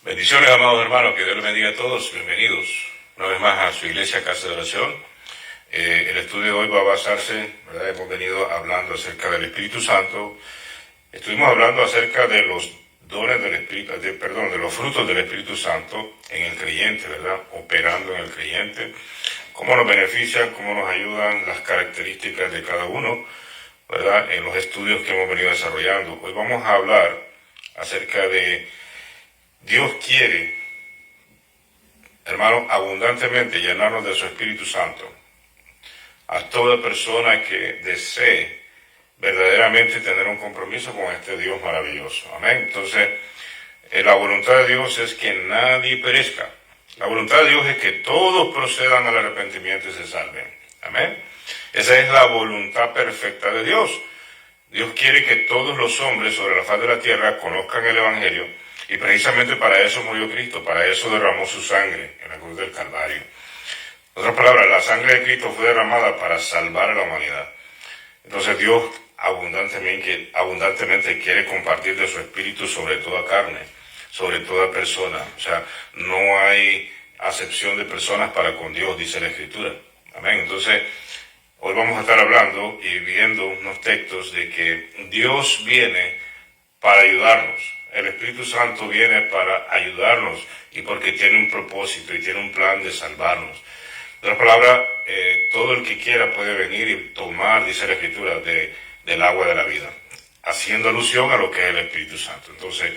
Bendiciones, amados hermanos, que Dios les bendiga a todos. Bienvenidos una vez más a su iglesia, Casa de Oración. El estudio de hoy va a basarse, ¿verdad? Hemos venido hablando acerca del Espíritu Santo. Estuvimos hablando acerca de los dones del Espíritu, de los frutos del Espíritu Santo en el creyente, ¿verdad? Operando en el creyente. Cómo nos benefician, cómo nos ayudan, las características de cada uno, ¿verdad? En los estudios que hemos venido desarrollando. Hoy vamos a hablar acerca de Dios quiere, hermano, abundantemente llenarnos de su Espíritu Santo. A toda persona que desee verdaderamente tener un compromiso con este Dios maravilloso. Amén. Entonces, la voluntad de Dios es que nadie perezca. La voluntad de Dios es que todos procedan al arrepentimiento y se salven. Amén. Esa es la voluntad perfecta de Dios. Dios quiere que todos los hombres sobre la faz de la tierra conozcan el Evangelio. Y precisamente para eso murió Cristo, para eso derramó su sangre en la cruz del Calvario. En otras palabras, la sangre de Cristo fue derramada para salvar a la humanidad. Entonces Dios abundantemente quiere compartir de su espíritu sobre toda carne, sobre toda persona. O sea, no hay acepción de personas para con Dios, dice la Escritura. Amén. Entonces, hoy vamos a estar hablando y viendo unos textos de que Dios viene para ayudarnos. El Espíritu Santo viene para ayudarnos y porque tiene un propósito y tiene un plan de salvarnos. De otras palabras, todo el que quiera puede venir y tomar, dice la Escritura, del agua de la vida, haciendo alusión a lo que es el Espíritu Santo. Entonces,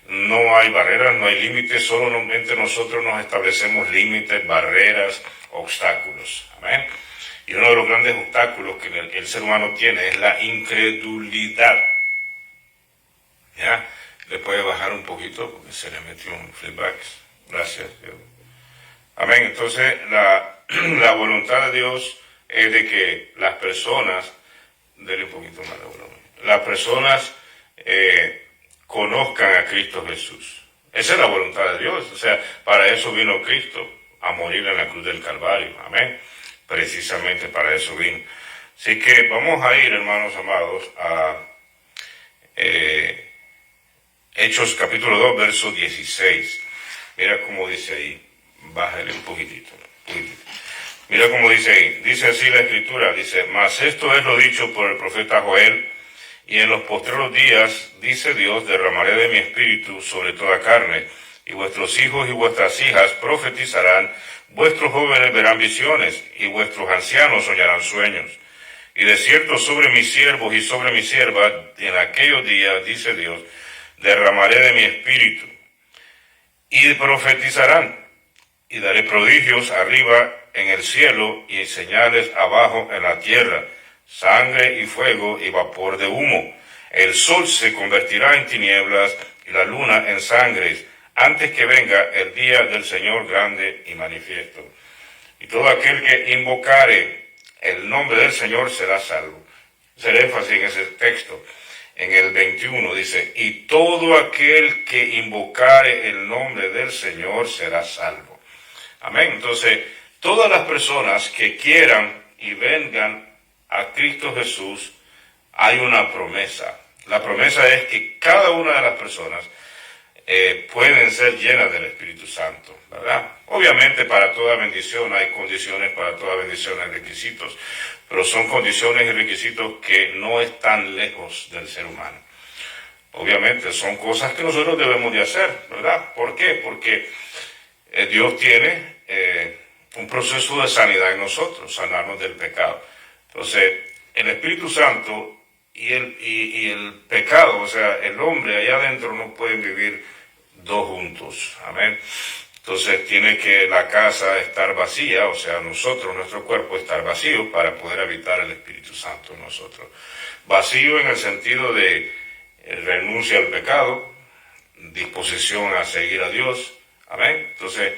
no hay barreras, no hay límites, solamente nosotros nos establecemos límites, barreras, obstáculos. Amén. Y uno de los grandes obstáculos que el ser humano tiene es la incredulidad. ¿Ya? Le puede bajar un poquito porque se le metió un feedback. Gracias, Dios. Amén. Entonces, la voluntad de Dios es de que las personas, denle un poquito más de volumen, las personas conozcan a Cristo Jesús. Esa es la voluntad de Dios. O sea, para eso vino Cristo, a morir en la cruz del Calvario. Amén. Precisamente para eso vino. Así que vamos a ir, hermanos amados, a Hechos capítulo 2, verso 16. Mira cómo dice ahí. Bájale un poquitito. Mira cómo dice ahí. Dice así la Escritura. Dice, mas esto es lo dicho por el profeta Joel. Y en los postreros días, dice Dios, derramaré de mi espíritu sobre toda carne. Y vuestros hijos y vuestras hijas profetizarán. Vuestros jóvenes verán visiones. Y vuestros ancianos soñarán sueños. Y de cierto sobre mis siervos y sobre mis siervas, en aquellos días, dice Dios, derramaré de mi espíritu, y profetizarán, y daré prodigios arriba en el cielo, y señales abajo en la tierra, sangre y fuego y vapor de humo. El sol se convertirá en tinieblas, y la luna en sangre, antes que venga el día del Señor grande y manifiesto. Y todo aquel que invocare el nombre del Señor será salvo. Hacer énfasis en ese texto. En el 21 dice, y todo aquel que invocare el nombre del Señor será salvo. Amén. Entonces, todas las personas que quieran y vengan a Cristo Jesús, hay una promesa. La promesa es que cada una de las personas pueden ser llenas del Espíritu Santo, ¿verdad? Obviamente para toda bendición hay condiciones, para toda bendición hay requisitos, pero son condiciones y requisitos que no están lejos del ser humano. Obviamente son cosas que nosotros debemos de hacer, ¿verdad? ¿Por qué? Porque Dios tiene un proceso de sanidad en nosotros, sanarnos del pecado. Entonces, el Espíritu Santo y el pecado, o sea, el hombre allá adentro no pueden vivir dos juntos. Amén. Entonces tiene que la casa estar vacía, o sea, nosotros, nuestro cuerpo estar vacío para poder habitar el Espíritu Santo en nosotros. Vacío en el sentido de renuncia al pecado, disposición a seguir a Dios. Amén. Entonces,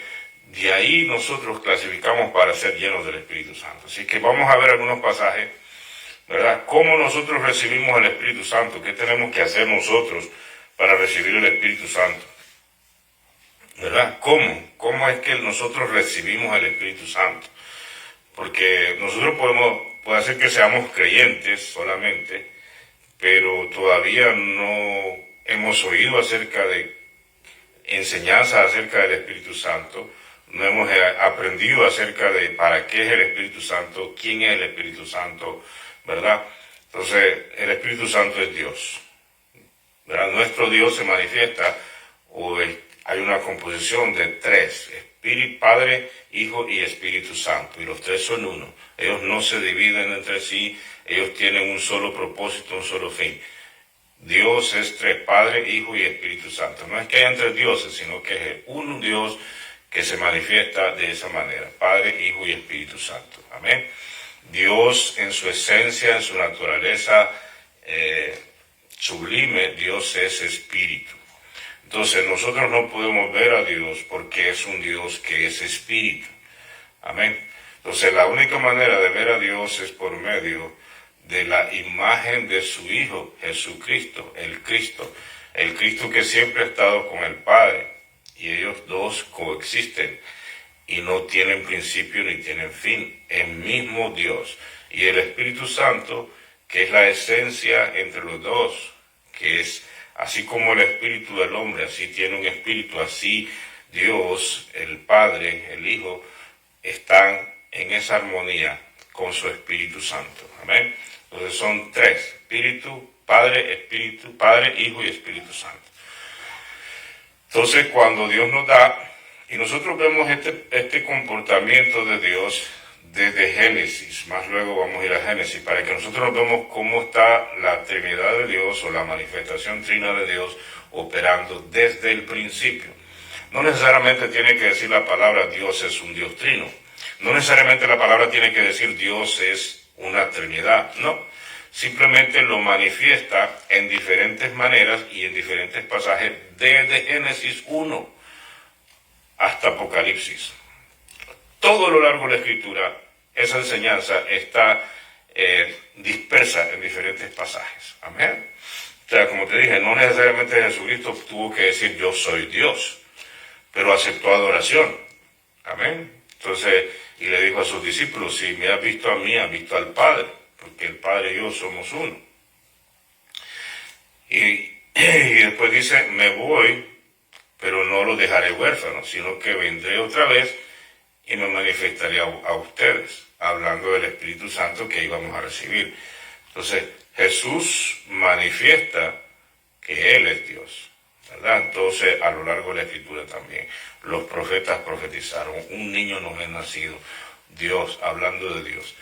de ahí nosotros clasificamos para ser llenos del Espíritu Santo. Así que vamos a ver algunos pasajes, ¿verdad? ¿Cómo nosotros recibimos el Espíritu Santo? ¿Qué tenemos que hacer nosotros para recibir el Espíritu Santo? ¿Verdad? ¿Cómo es que nosotros recibimos el Espíritu Santo? Porque nosotros puede ser que seamos creyentes solamente, pero todavía no hemos oído acerca de enseñanzas acerca del Espíritu Santo, no hemos aprendido acerca de para qué es el Espíritu Santo, quién es el Espíritu Santo, ¿verdad? Entonces, el Espíritu Santo es Dios, ¿verdad? Nuestro Dios se manifiesta, hay una composición de tres, Espíritu, Padre, Hijo y Espíritu Santo, y los tres son uno. Ellos no se dividen entre sí, ellos tienen un solo propósito, un solo fin. Dios es tres, Padre, Hijo y Espíritu Santo. No es que hayan tres dioses, sino que es un Dios que se manifiesta de esa manera, Padre, Hijo y Espíritu Santo. Amén. Dios en su esencia, en su naturaleza sublime, Dios es espíritu. Entonces nosotros no podemos ver a Dios porque es un Dios que es espíritu. Amén. Entonces la única manera de ver a Dios es por medio de la imagen de su Hijo, Jesucristo, el Cristo que siempre ha estado con el Padre. Y ellos dos coexisten y no tienen principio ni tienen fin, el mismo Dios. Y el Espíritu Santo, que es la esencia entre los dos, que es así como el espíritu del hombre, así tiene un espíritu, así Dios, el Padre, el Hijo, están en esa armonía con su Espíritu Santo. Amén. Entonces son tres, Espíritu, Padre, Hijo y Espíritu Santo. Entonces cuando Dios nos da, y nosotros vemos este comportamiento de Dios desde Génesis, más luego vamos a ir a Génesis, para que nosotros veamos cómo está la Trinidad de Dios o la manifestación trina de Dios operando desde el principio. No necesariamente tiene que decir la palabra Dios es un Dios trino, no necesariamente la palabra tiene que decir Dios es una Trinidad, no. Simplemente lo manifiesta en diferentes maneras y en diferentes pasajes desde Génesis 1 hasta Apocalipsis. Todo a lo largo de la Escritura, esa enseñanza está dispersa en diferentes pasajes. Amén. O sea, como te dije, no necesariamente Jesucristo tuvo que decir yo soy Dios, pero aceptó adoración. Amén. Entonces, y le dijo a sus discípulos, si me has visto a mí, has visto al Padre, porque el Padre y yo somos uno. Y después dice, me voy, pero no los dejaré huérfanos, sino que vendré otra vez y me manifestaré a ustedes, hablando del Espíritu Santo que íbamos a recibir. Entonces, Jesús manifiesta que Él es Dios, ¿verdad? Entonces, a lo largo de la Escritura también, los profetas profetizaron, un niño nos es nacido, Dios, hablando de Dios.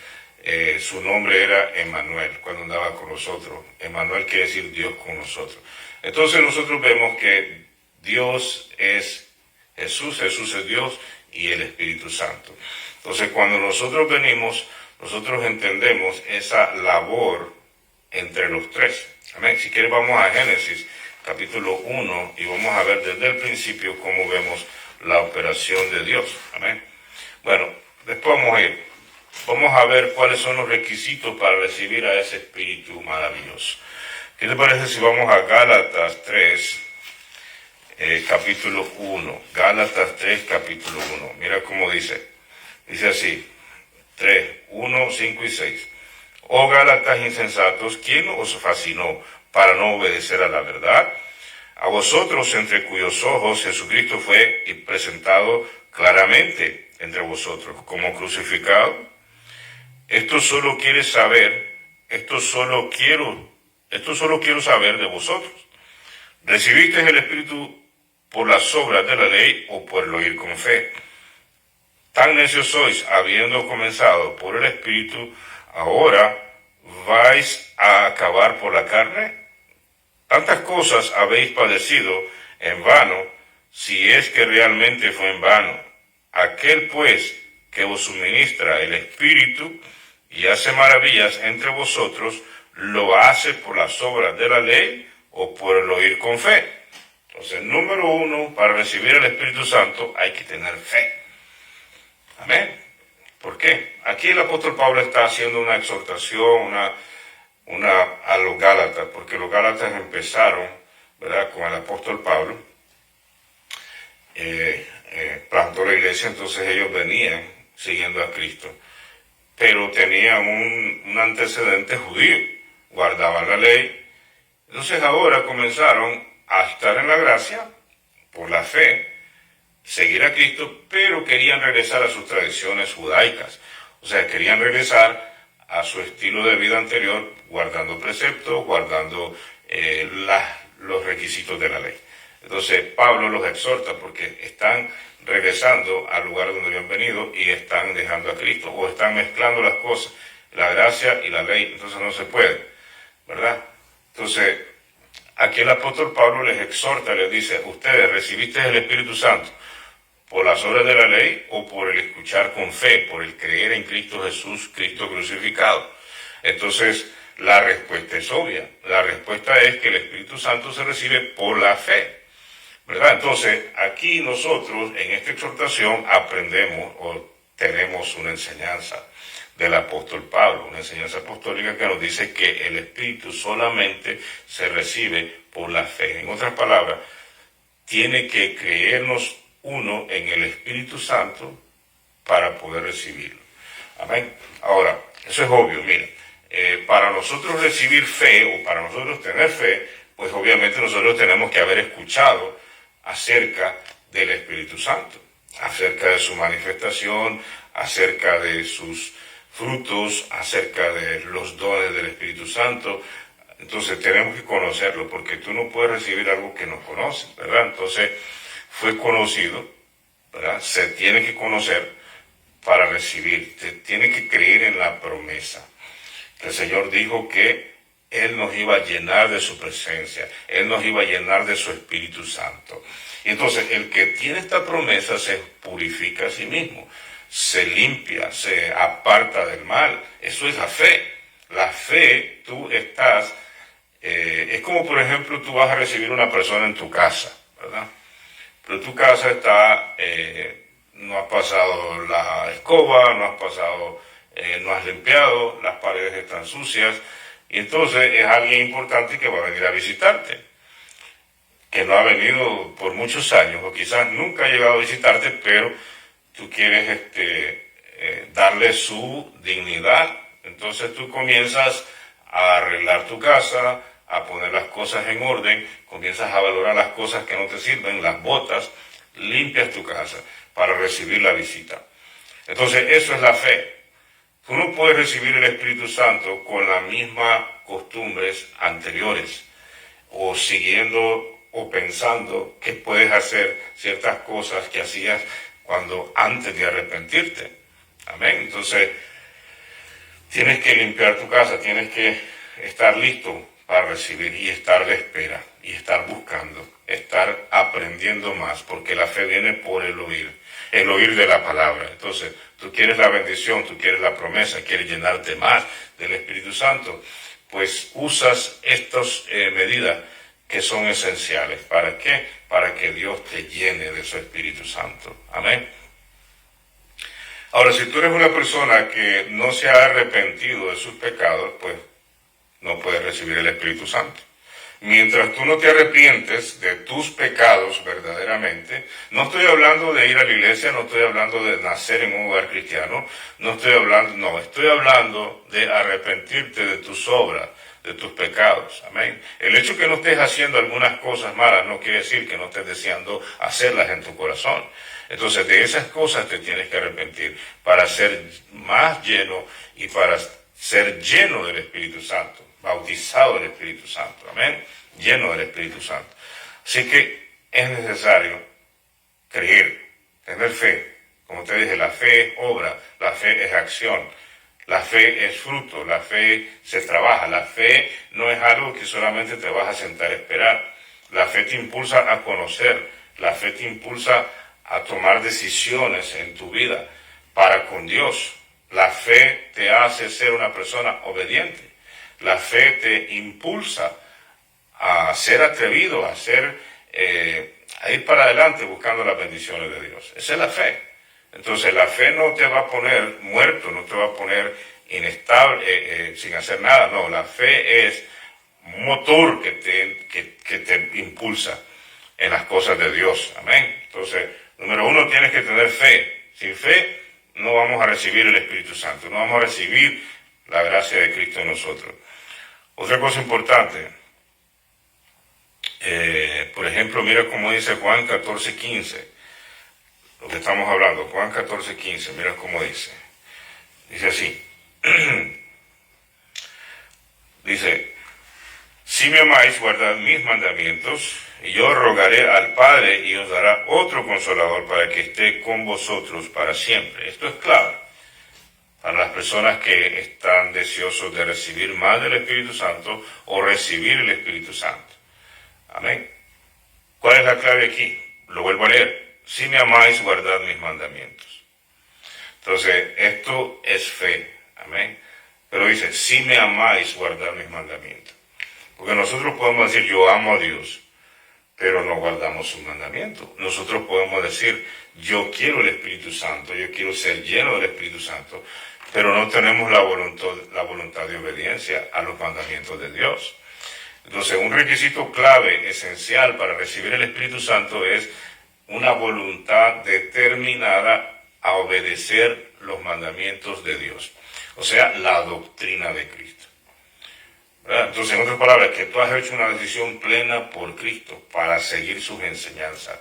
Su nombre era Emmanuel, cuando andaba con nosotros. Emmanuel quiere decir Dios con nosotros. Entonces nosotros vemos que Dios es Jesús, Jesús es Dios y el Espíritu Santo. Entonces cuando nosotros venimos, nosotros entendemos esa labor entre los tres. Amén. Si quieres vamos a Génesis capítulo 1 y vamos a ver desde el principio cómo vemos la operación de Dios. Amén. Bueno, después vamos a ver cuáles son los requisitos para recibir a ese Espíritu maravilloso. ¿Qué te parece si vamos a Gálatas 3, capítulo 1? Gálatas 3, capítulo 1. Mira cómo dice. Dice así, 3, 1, 5 y 6. Oh Gálatas insensatos, ¿quién os fascinó para no obedecer a la verdad? A vosotros, entre cuyos ojos Jesucristo fue presentado claramente entre vosotros como crucificado. Esto solo quiero saber de vosotros. ¿Recibisteis el Espíritu por las obras de la ley o por el oír con fe? Tan necios sois, habiendo comenzado por el Espíritu, ahora vais a acabar por la carne. Tantas cosas habéis padecido en vano, si es que realmente fue en vano. Aquel pues que os suministra el Espíritu y hace maravillas entre vosotros, ¿lo hace por las obras de la ley o por el oír con fe? Entonces, número 1, para recibir el Espíritu Santo hay que tener fe. Amén. ¿Por qué? Aquí el apóstol Pablo está haciendo una exhortación, a los Gálatas, porque los Gálatas empezaron, ¿verdad?, con el apóstol Pablo, plantó la iglesia, entonces ellos venían siguiendo a Cristo, pero tenían un antecedente judío, guardaban la ley. Entonces ahora comenzaron a estar en la gracia, por la fe, seguir a Cristo, pero querían regresar a sus tradiciones judaicas. O sea, querían regresar a su estilo de vida anterior, guardando preceptos, guardando los requisitos de la ley. Entonces, Pablo los exhorta porque están regresando al lugar donde habían venido y están dejando a Cristo, o están mezclando las cosas, la gracia y la ley. Entonces no se puede, ¿verdad? Entonces, aquí el apóstol Pablo les exhorta, les dice: ustedes recibiste el Espíritu Santo por las obras de la ley o por el escuchar con fe, por el creer en Cristo Jesús, Cristo crucificado. Entonces, la respuesta es obvia. La respuesta es que el Espíritu Santo se recibe por la fe, ¿verdad? Entonces, aquí nosotros en esta exhortación aprendemos o tenemos una enseñanza del apóstol Pablo, una enseñanza apostólica que nos dice que el Espíritu solamente se recibe por la fe. En otras palabras, tiene que creernos uno en el Espíritu Santo para poder recibirlo. Amén. Ahora, eso es obvio, miren, para nosotros recibir fe o para nosotros tener fe, pues obviamente nosotros tenemos que haber escuchado acerca del Espíritu Santo, acerca de su manifestación, acerca de sus frutos, acerca de los dones del Espíritu Santo. Entonces tenemos que conocerlo, porque tú no puedes recibir algo que no conoces, ¿verdad? Entonces fue conocido, ¿verdad? Se tiene que conocer para recibir, se tiene que creer en la promesa. El Señor dijo que Él nos iba a llenar de su presencia, Él nos iba a llenar de su Espíritu Santo. Y entonces el que tiene esta promesa se purifica a sí mismo, se limpia, se aparta del mal. Eso es la fe. La fe, tú estás, es como por ejemplo tú vas a recibir una persona en tu casa, ¿verdad? Pero tu casa está, no has pasado la escoba, no has limpiado, las paredes están sucias, y entonces es alguien importante que va a venir a visitarte, que no ha venido por muchos años, o quizás nunca ha llegado a visitarte, pero tú quieres darle su dignidad. Entonces tú comienzas a arreglar tu casa, a poner las cosas en orden, comienzas a valorar las cosas que no te sirven, las botas, limpias tu casa para recibir la visita. Entonces eso es la fe. Tú no puedes recibir el Espíritu Santo con las mismas costumbres anteriores, o siguiendo o pensando que puedes hacer ciertas cosas que hacías cuando antes de arrepentirte. Amén. Entonces tienes que limpiar tu casa, tienes que estar listo para recibir y estar de espera y estar buscando, estar aprendiendo más, porque la fe viene por el oír de la palabra. Entonces, tú quieres la bendición, tú quieres la promesa, quieres llenarte más del Espíritu Santo, pues usas estas medidas que son esenciales. ¿Para qué? Para que Dios te llene de su Espíritu Santo. Amén. Ahora, si tú eres una persona que no se ha arrepentido de sus pecados, pues no puedes recibir el Espíritu Santo. Mientras tú no te arrepientes de tus pecados verdaderamente, no estoy hablando de ir a la iglesia, no estoy hablando de nacer en un hogar cristiano, estoy hablando de arrepentirte de tus obras, de tus pecados. Amén. El hecho que no estés haciendo algunas cosas malas no quiere decir que no estés deseando hacerlas en tu corazón. Entonces de esas cosas te tienes que arrepentir para ser más lleno y para ser lleno del Espíritu Santo, bautizado del Espíritu Santo, amén, lleno del Espíritu Santo. Así que es necesario creer, tener fe. Como te dije, la fe es obra, la fe es acción, la fe es fruto, la fe se trabaja, la fe no es algo que solamente te vas a sentar a esperar. La fe te impulsa a conocer, la fe te impulsa a tomar decisiones en tu vida para con Dios. La fe te hace ser una persona obediente. La fe te impulsa a ser atrevido, a ir para adelante buscando las bendiciones de Dios. Esa es la fe. Entonces la fe no te va a poner muerto, no te va a poner inestable, sin hacer nada. No, la fe es un motor que te impulsa en las cosas de Dios. Amén. Entonces, número uno, tienes que tener fe. Sin fe no vamos a recibir el Espíritu Santo, no vamos a recibir la gracia de Cristo en nosotros. Otra cosa importante, por ejemplo, ejemplo, mira cómo dice Juan 14:15. Lo que estamos hablando, Juan 14:15, mira cómo dice. Dice así. Dice, si me amáis, guardad mis mandamientos, y yo rogaré al Padre y os dará otro consolador para que esté con vosotros para siempre. Esto es clave para las personas que están deseosos de recibir más del Espíritu Santo o recibir el Espíritu Santo. Amén. ¿Cuál es la clave aquí? Lo vuelvo a leer. Si me amáis, guardad mis mandamientos. Entonces, esto es fe. Amén. Pero dice, si me amáis, guardad mis mandamientos. Porque nosotros podemos decir, yo amo a Dios, pero no guardamos sus mandamientos. Nosotros podemos decir, yo quiero el Espíritu Santo, yo quiero ser lleno del Espíritu Santo, pero no tenemos la voluntad de obediencia a los mandamientos de Dios. Entonces, un requisito clave, esencial para recibir el Espíritu Santo es una voluntad determinada a obedecer los mandamientos de Dios. O sea, la doctrina de Cristo. ¿Verdad? Entonces, en otras palabras, que tú has hecho una decisión plena por Cristo para seguir sus enseñanzas.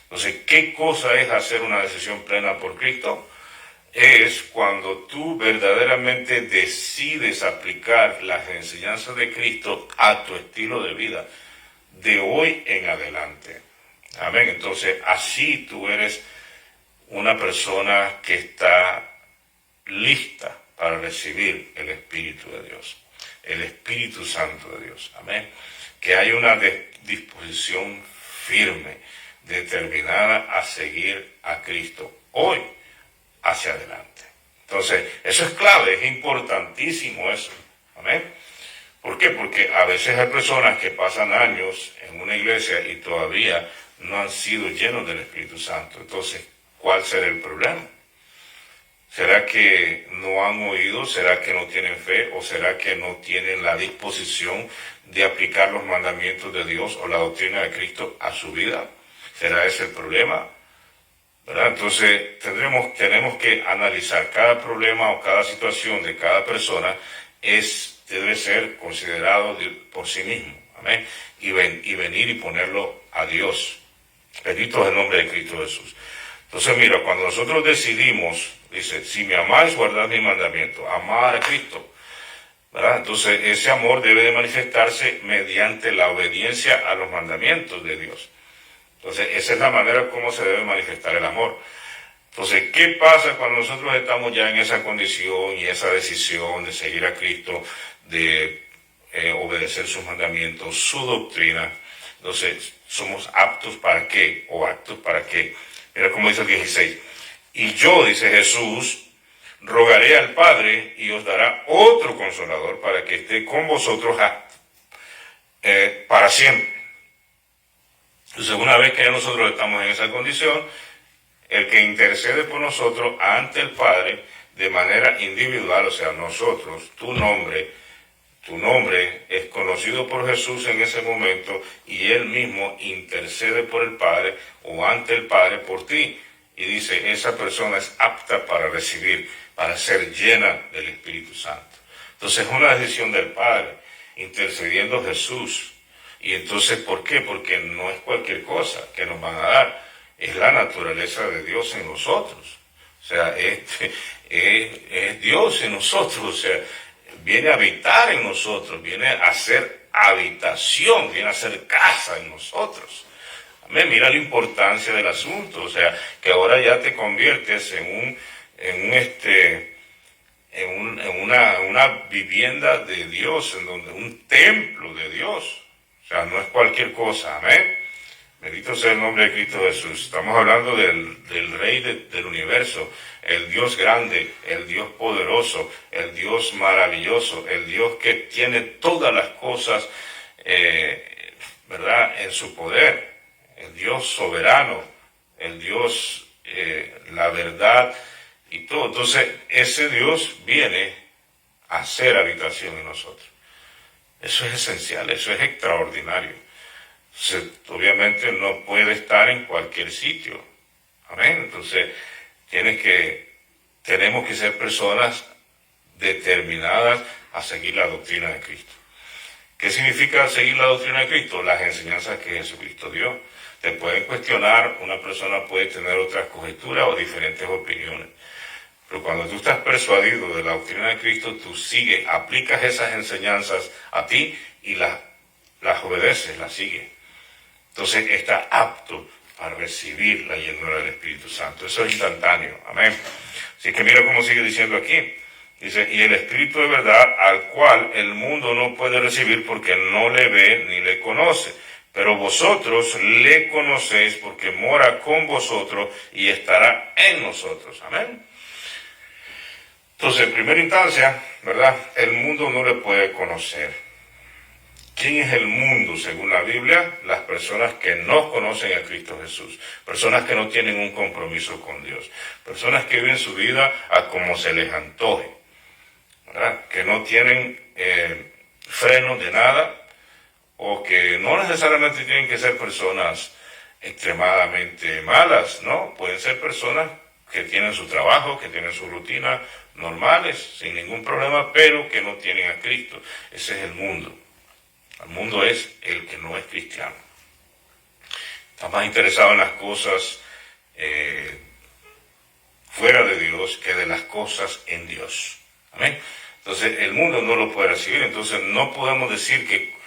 Entonces, ¿qué cosa es hacer una decisión plena por Cristo? Es cuando tú verdaderamente decides aplicar las enseñanzas de Cristo a tu estilo de vida, de hoy en adelante. Amén. Entonces, así tú eres una persona que está lista para recibir el Espíritu de Dios, el Espíritu Santo de Dios. Amén. Que hay una disposición firme, determinada a seguir a Cristo hoy hacia adelante. Entonces, eso es clave, es importantísimo eso. Amén. ¿Por qué? Porque a veces hay personas que pasan años en una iglesia y todavía no han sido llenos del Espíritu Santo. Entonces, ¿cuál será el problema? ¿Será que no han oído? ¿Será que no tienen fe? ¿O será que no tienen la disposición de aplicar los mandamientos de Dios o la doctrina de Cristo a su vida? ¿Será ese el problema? ¿Verdad? Entonces tenemos que analizar cada problema o cada situación de cada persona debe ser considerado por sí mismo. Amén. Y venir y ponerlo a Dios. Bendito es el nombre de Cristo Jesús. Entonces mira, cuando nosotros decidimos, dice, si me amáis, guardad mis mandamientos, amar a Cristo, ¿verdad? Entonces ese amor debe de manifestarse mediante la obediencia a los mandamientos de Dios. Entonces esa es la manera como se debe manifestar el amor. Entonces, ¿qué pasa cuando nosotros estamos ya en esa condición y esa decisión de seguir a Cristo, de obedecer sus mandamientos, su doctrina? Entonces, ¿somos aptos para qué? ¿O actos para qué? Mira cómo dice el 16. Y yo, dice Jesús, rogaré al Padre y os dará otro consolador para que esté con vosotros para siempre. Entonces, una vez que ya nosotros estamos en esa condición, el que intercede por nosotros ante el Padre de manera individual, o sea, nosotros, tu nombre es conocido por Jesús en ese momento y Él mismo intercede por el Padre o ante el Padre por ti. Y dice, esa persona es apta para recibir, para ser llena del Espíritu Santo. Entonces es una decisión del Padre, intercediendo Jesús. Y entonces, ¿por qué? Porque no es cualquier cosa que nos van a dar. Es la naturaleza de Dios en nosotros. O sea, es Dios en nosotros. O sea, viene a habitar en nosotros, viene a ser habitación, viene a ser casa en nosotros. Amén. Mira la importancia del asunto. O sea, que ahora ya te conviertes en una vivienda de Dios, un templo de Dios. O sea, no es cualquier cosa. Amén. Bendito sea el nombre de Cristo Jesús. Estamos hablando del Rey del universo, el Dios grande, el Dios poderoso, el Dios maravilloso, el Dios que tiene todas las cosas, ¿verdad?, en su poder, el Dios soberano, el Dios, la verdad y todo. Entonces, ese Dios viene a hacer habitación en nosotros. Eso es esencial, eso es extraordinario. Obviamente no puede estar en cualquier sitio. Amén. Entonces, tenemos que ser personas determinadas a seguir la doctrina de Cristo. ¿Qué significa seguir la doctrina de Cristo? Las enseñanzas que Jesucristo dio. Te pueden cuestionar, una persona puede tener otras conjeturas o diferentes opiniones. Pero cuando tú estás persuadido de la doctrina de Cristo, tú sigues, aplicas esas enseñanzas a ti y las obedeces, las sigues. Entonces estás apto para recibir la llenura del Espíritu Santo. Eso es instantáneo. Amén. Así que mira cómo sigue diciendo aquí. Dice, y el Espíritu de verdad al cual el mundo no puede recibir porque no le ve ni le conoce. Pero vosotros le conocéis porque mora con vosotros y estará en nosotros. Amén. Entonces, en primera instancia, ¿verdad? El mundo no le puede conocer. ¿Quién es el mundo según la Biblia? Las personas que no conocen a Cristo Jesús. Personas que no tienen un compromiso con Dios. Personas que viven su vida a como se les antoje. ¿Verdad? Que no tienen freno de nada. O que no necesariamente tienen que ser personas extremadamente malas, ¿no? Pueden ser personas que tienen su trabajo, que tienen su rutina normales, sin ningún problema, pero que no tienen a Cristo. Ese es el mundo. El mundo es el que no es cristiano. Está más interesado en las cosas fuera de Dios que de las cosas en Dios. Amén. Entonces el mundo no lo puede recibir. Entonces no podemos decir que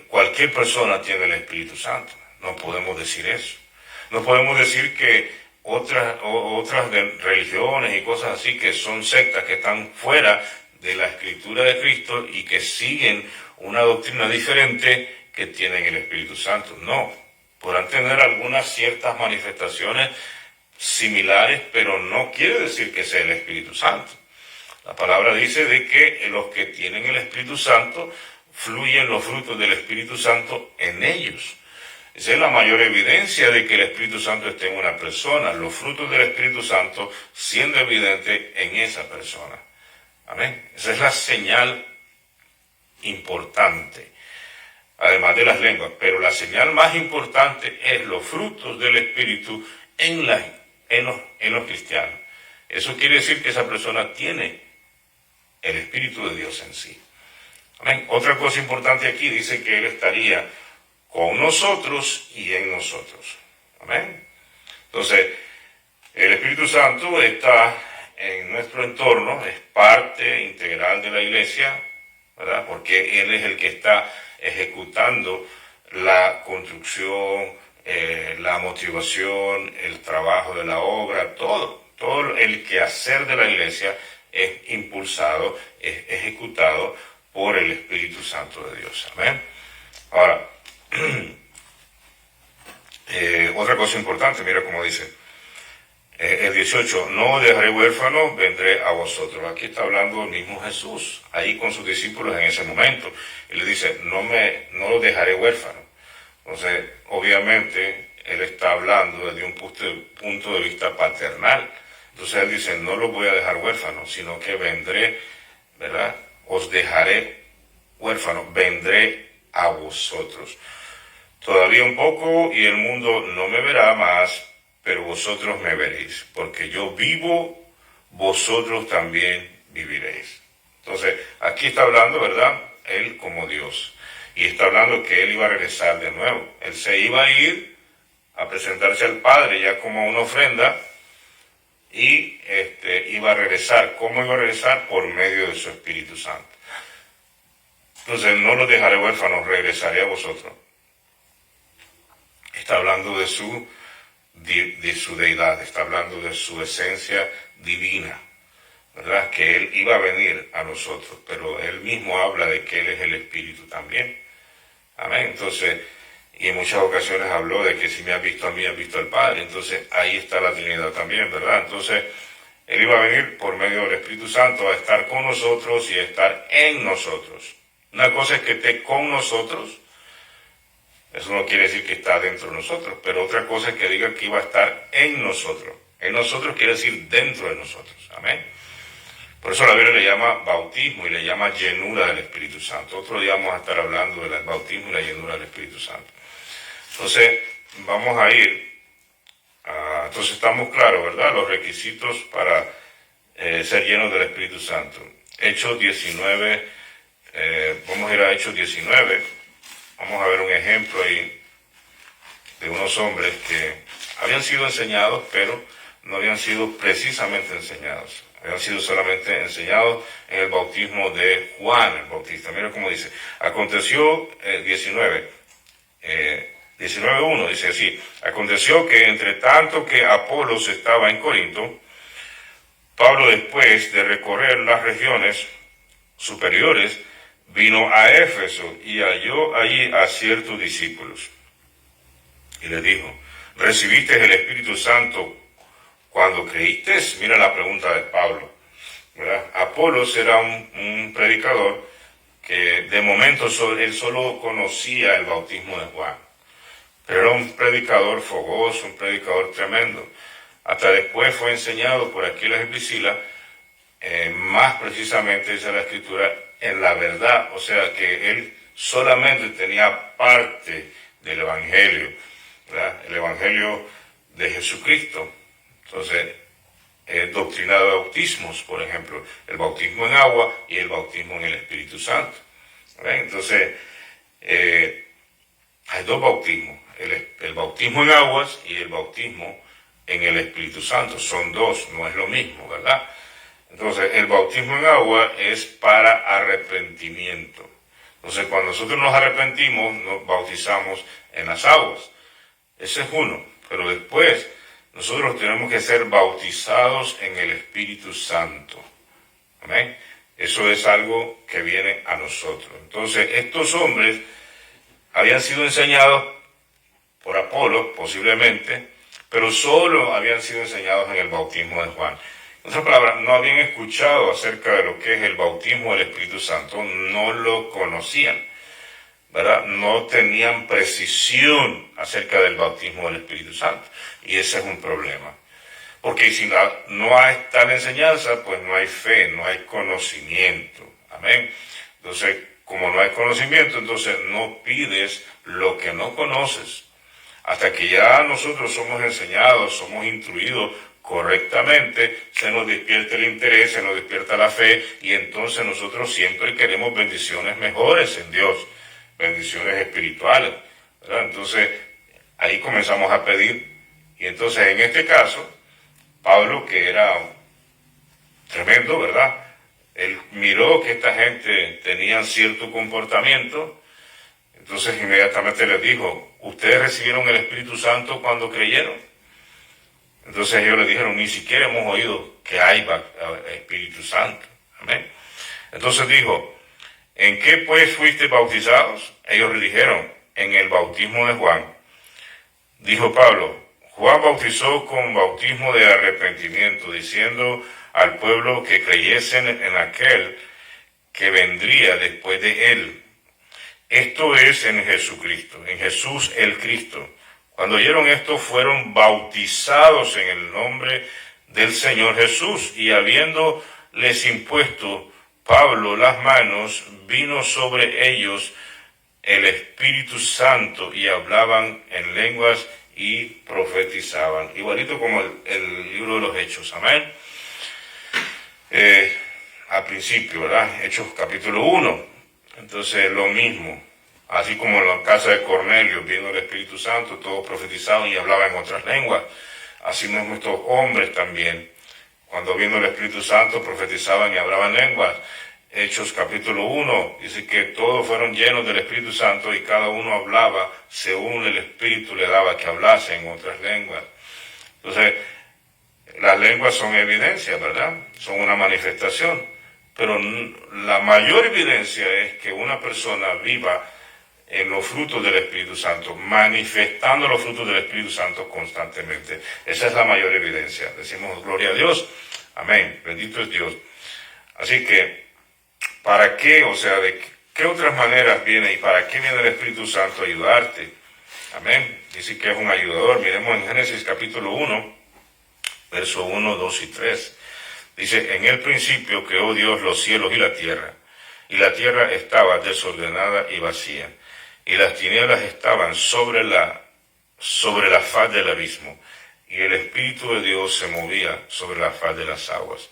cualquier persona tiene el Espíritu Santo. No podemos decir eso. No podemos decir que otras religiones y cosas así que son sectas que están fuera de la Escritura de Cristo y que siguen una doctrina diferente que tienen el Espíritu Santo. No, podrán tener algunas ciertas manifestaciones similares, pero no quiere decir que sea el Espíritu Santo. La palabra dice de que los que tienen el Espíritu Santo fluyen los frutos del Espíritu Santo en ellos. Esa es la mayor evidencia de que el Espíritu Santo esté en una persona, los frutos del Espíritu Santo siendo evidentes en esa persona. Amén. Esa es la señal importante, además de las lenguas, pero la señal más importante es los frutos del Espíritu en los cristianos. Eso quiere decir que esa persona tiene el Espíritu de Dios en sí. Amén. Otra cosa importante aquí dice que Él estaría con nosotros y en nosotros. Amén. Entonces, el Espíritu Santo está en nuestro entorno, es parte integral de la iglesia, ¿verdad? Porque Él es el que está ejecutando la construcción, la motivación, el trabajo de la obra, todo el quehacer de la iglesia es impulsado, es ejecutado por el Espíritu Santo de Dios. Amén. Ahora, otra cosa importante, mira cómo dice el 18, no os dejaré huérfanos, vendré a vosotros. Aquí está hablando el mismo Jesús, ahí con sus discípulos en ese momento. Él le dice, no los dejaré huérfanos. Entonces, obviamente, Él está hablando desde un punto de vista paternal. Entonces Él dice, no los voy a dejar huérfanos, sino que vendré, ¿verdad? Os dejaré huérfanos, vendré a vosotros. Todavía un poco y el mundo no me verá más, pero vosotros me veréis, porque yo vivo, vosotros también viviréis. Entonces, aquí está hablando, ¿verdad? Él como Dios. Y está hablando que Él iba a regresar de nuevo. Él se iba a ir a presentarse al Padre ya como una ofrenda y iba a regresar. ¿Cómo iba a regresar? Por medio de su Espíritu Santo. Entonces, no los dejaré huérfanos, regresaré a vosotros. Está hablando de su deidad, está hablando de su esencia divina, ¿verdad? Que Él iba a venir a nosotros, pero Él mismo habla de que Él es el Espíritu también. Amén. Entonces, y en muchas ocasiones habló de que si me has visto a mí, has visto al Padre. Entonces, ahí está la Trinidad también, ¿verdad? Entonces, Él iba a venir por medio del Espíritu Santo a estar con nosotros y a estar en nosotros. Una cosa es que esté con nosotros. Eso no quiere decir que está dentro de nosotros, pero otra cosa es que diga que iba a estar en nosotros. En nosotros quiere decir dentro de nosotros. Amén. Por eso la Biblia le llama bautismo y le llama llenura del Espíritu Santo. Otro día vamos a estar hablando del bautismo y la llenura del Espíritu Santo. Entonces, vamos a ir, entonces estamos claros, ¿verdad? Los requisitos para ser llenos del Espíritu Santo. Hechos 19, Vamos a ir a Hechos 19. Vamos a ver un ejemplo ahí de unos hombres que habían sido enseñados, pero no habían sido precisamente enseñados. Habían sido solamente enseñados en el bautismo de Juan el Bautista. Mira cómo dice. Aconteció 19:1 dice así. Aconteció que entre tanto que Apolos estaba en Corinto, Pablo, después de recorrer las regiones superiores, vino a Éfeso y halló allí a ciertos discípulos. Y le dijo, ¿recibiste el Espíritu Santo cuando creíste? Mira la pregunta de Pablo, ¿verdad? Apolos era un predicador que de momento él solo conocía el bautismo de Juan. Pero era un predicador fogoso, un predicador tremendo. Hasta después fue enseñado por Aquilas y Priscila, más precisamente dice la Escritura, en la verdad. O sea que él solamente tenía parte del Evangelio, ¿verdad? El Evangelio de Jesucristo. Entonces, doctrina de bautismos, por ejemplo, el bautismo en agua y el bautismo en el Espíritu Santo. ¿Verdad? Entonces, hay dos bautismos, el bautismo en aguas y el bautismo en el Espíritu Santo. Son dos, no es lo mismo, ¿verdad? Entonces, el bautismo en agua es para arrepentimiento. Entonces, cuando nosotros nos arrepentimos, nos bautizamos en las aguas. Ese es uno. Pero después, nosotros tenemos que ser bautizados en el Espíritu Santo. ¿Amén? Eso es algo que viene a nosotros. Entonces, estos hombres habían sido enseñados por Apolo, posiblemente, pero solo habían sido enseñados en el bautismo de Juan. En otras palabras, no habían escuchado acerca de lo que es el bautismo del Espíritu Santo, no lo conocían, ¿verdad? No tenían precisión acerca del bautismo del Espíritu Santo, y ese es un problema. Porque si no hay tal enseñanza, pues no hay fe, no hay conocimiento. Amén. Entonces, como no hay conocimiento, entonces no pides lo que no conoces. Hasta que ya nosotros somos enseñados, somos instruidos correctamente, se nos despierta el interés, se nos despierta la fe, y entonces nosotros siempre queremos bendiciones mejores en Dios, bendiciones espirituales, ¿verdad? Entonces, ahí comenzamos a pedir, y entonces en este caso, Pablo, que era tremendo, ¿verdad? Él miró que esta gente tenía cierto comportamiento, entonces inmediatamente les dijo, ¿ustedes recibieron el Espíritu Santo cuando creyeron? Entonces ellos le dijeron, ni siquiera hemos oído que hay Espíritu Santo. Amén. Entonces dijo, ¿en qué pues fuiste bautizados? Ellos le dijeron, en el bautismo de Juan. Dijo Pablo, Juan bautizó con bautismo de arrepentimiento, diciendo al pueblo que creyesen en aquel que vendría después de él. Esto es en Jesucristo, en Jesús el Cristo. Cuando oyeron esto, fueron bautizados en el nombre del Señor Jesús, y habiéndoles impuesto Pablo las manos, vino sobre ellos el Espíritu Santo, y hablaban en lenguas y profetizaban. Igualito como el libro de los Hechos. Amén. Al principio, ¿verdad? Hechos capítulo 1. Entonces, lo mismo. Así como en la casa de Cornelio, viendo el Espíritu Santo, todos profetizaban y hablaban en otras lenguas. Así mismo estos hombres también, cuando viendo el Espíritu Santo, profetizaban y hablaban lenguas. Hechos capítulo 1, dice que todos fueron llenos del Espíritu Santo y cada uno hablaba según el Espíritu le daba que hablase en otras lenguas. Entonces, las lenguas son evidencia, ¿verdad? Son una manifestación. Pero la mayor evidencia es que una persona viva en los frutos del Espíritu Santo, manifestando los frutos del Espíritu Santo constantemente. Esa es la mayor evidencia. Decimos gloria a Dios. Amén. Bendito es Dios. Así que, ¿para qué? O sea, ¿de qué otras maneras viene y para qué viene el Espíritu Santo? A ayudarte. Amén. Dice que es un ayudador. Miremos en Génesis capítulo 1, verso 1, 2 y 3. Dice, en el principio creó Dios los cielos y la tierra estaba desordenada y vacía, y las tinieblas estaban sobre la faz del abismo, y el Espíritu de Dios se movía sobre la faz de las aguas.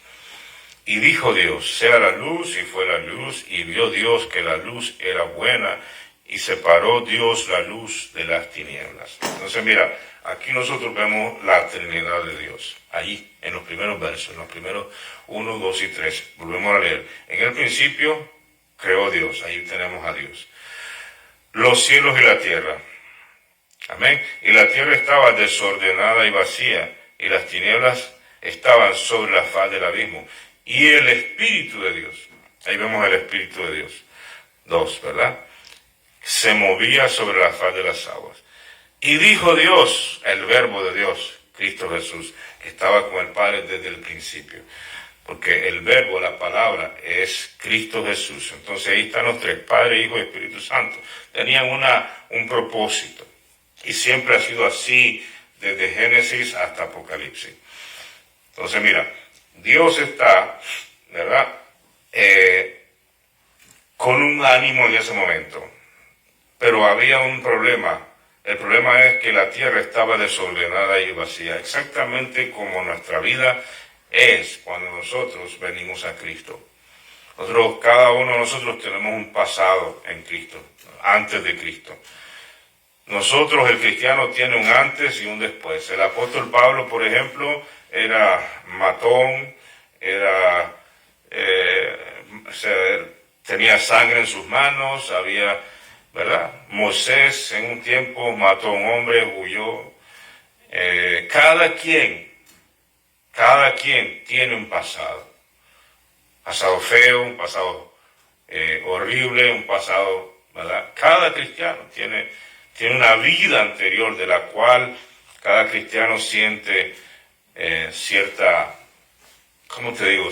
Y dijo Dios, sea la luz, y fue la luz, y vio Dios que la luz era buena, y separó Dios la luz de las tinieblas. Entonces mira, aquí nosotros vemos la Trinidad de Dios, ahí en los primeros versos, en los primeros 1, 2 y 3. Volvemos a leer. En el principio creó Dios, ahí tenemos a Dios. Los cielos y la tierra. Amén. Y la tierra estaba desordenada y vacía, y las tinieblas estaban sobre la faz del abismo. Y el Espíritu de Dios, ahí vemos el Espíritu de Dios, 2, ¿verdad? Se movía sobre la faz de las aguas. Y dijo Dios, el Verbo de Dios, Cristo Jesús, que estaba con el Padre desde el principio. Porque el Verbo, la palabra, es Cristo Jesús. Entonces ahí están los tres, Padre, Hijo y Espíritu Santo. Tenían un propósito. Y siempre ha sido así desde Génesis hasta Apocalipsis. Entonces mira, Dios está, ¿verdad? Con un ánimo en ese momento. Pero había un problema. El problema es que la tierra estaba desordenada y vacía, exactamente como nuestra vida es cuando nosotros venimos a Cristo. Nosotros, cada uno de nosotros tenemos un pasado en Cristo, antes de Cristo. Nosotros, el cristiano, tiene un antes y un después. El apóstol Pablo, por ejemplo, era matón, tenía sangre en sus manos, ¿verdad? Moisés en un tiempo mató a un hombre, huyó. Cada quien tiene un pasado feo, un pasado horrible, un pasado, ¿verdad? Cada cristiano tiene una vida anterior de la cual cada cristiano siente cierta, ¿cómo te digo?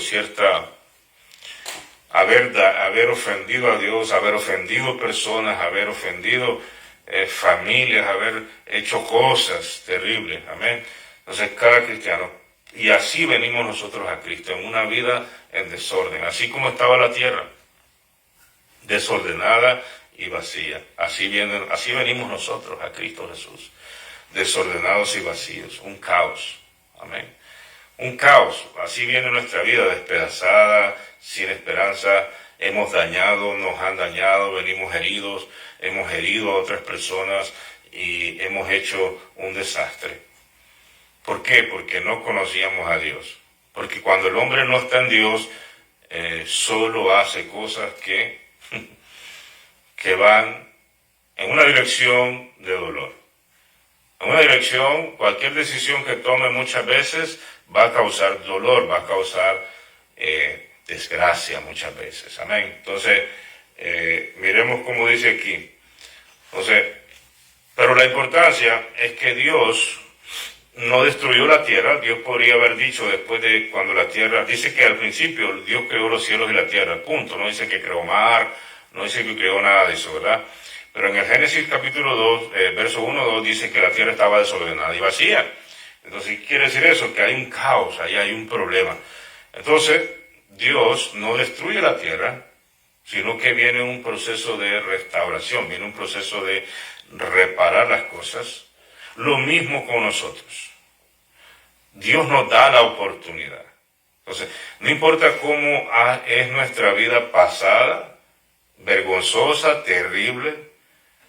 Haber ofendido a Dios, haber ofendido personas, haber ofendido familias, haber hecho cosas terribles, amén. Entonces cada cristiano, y así venimos nosotros a Cristo, en una vida en desorden, así como estaba la tierra, desordenada y vacía. Así venimos nosotros a Cristo Jesús, desordenados y vacíos, un caos, amén. Un caos, así viene nuestra vida, despedazada, sin esperanza, nos han dañado, venimos heridos, hemos herido a otras personas y hemos hecho un desastre. ¿Por qué? Porque no conocíamos a Dios. Porque cuando el hombre no está en Dios, solo hace cosas que van en una dirección de dolor. En una dirección, cualquier decisión que tome muchas veces va a causar dolor, va a causar desgracia muchas veces. Amén. Entonces, miremos cómo dice aquí. Entonces, pero la importancia es que Dios no destruyó la tierra. Dios podría haber dicho después de cuando la tierra, dice que al principio Dios creó los cielos y la tierra, punto. No dice que creó mar, no dice que creó nada de eso, ¿verdad? Pero en el Génesis capítulo 2, verso 1, 2, dice que la tierra estaba desordenada y vacía. Entonces, ¿qué quiere decir eso? Que hay un caos, ahí hay un problema. Entonces, Dios no destruye la tierra, sino que viene un proceso de restauración, viene un proceso de reparar las cosas. Lo mismo con nosotros. Dios nos da la oportunidad. Entonces, no importa cómo es nuestra vida pasada, vergonzosa, terrible,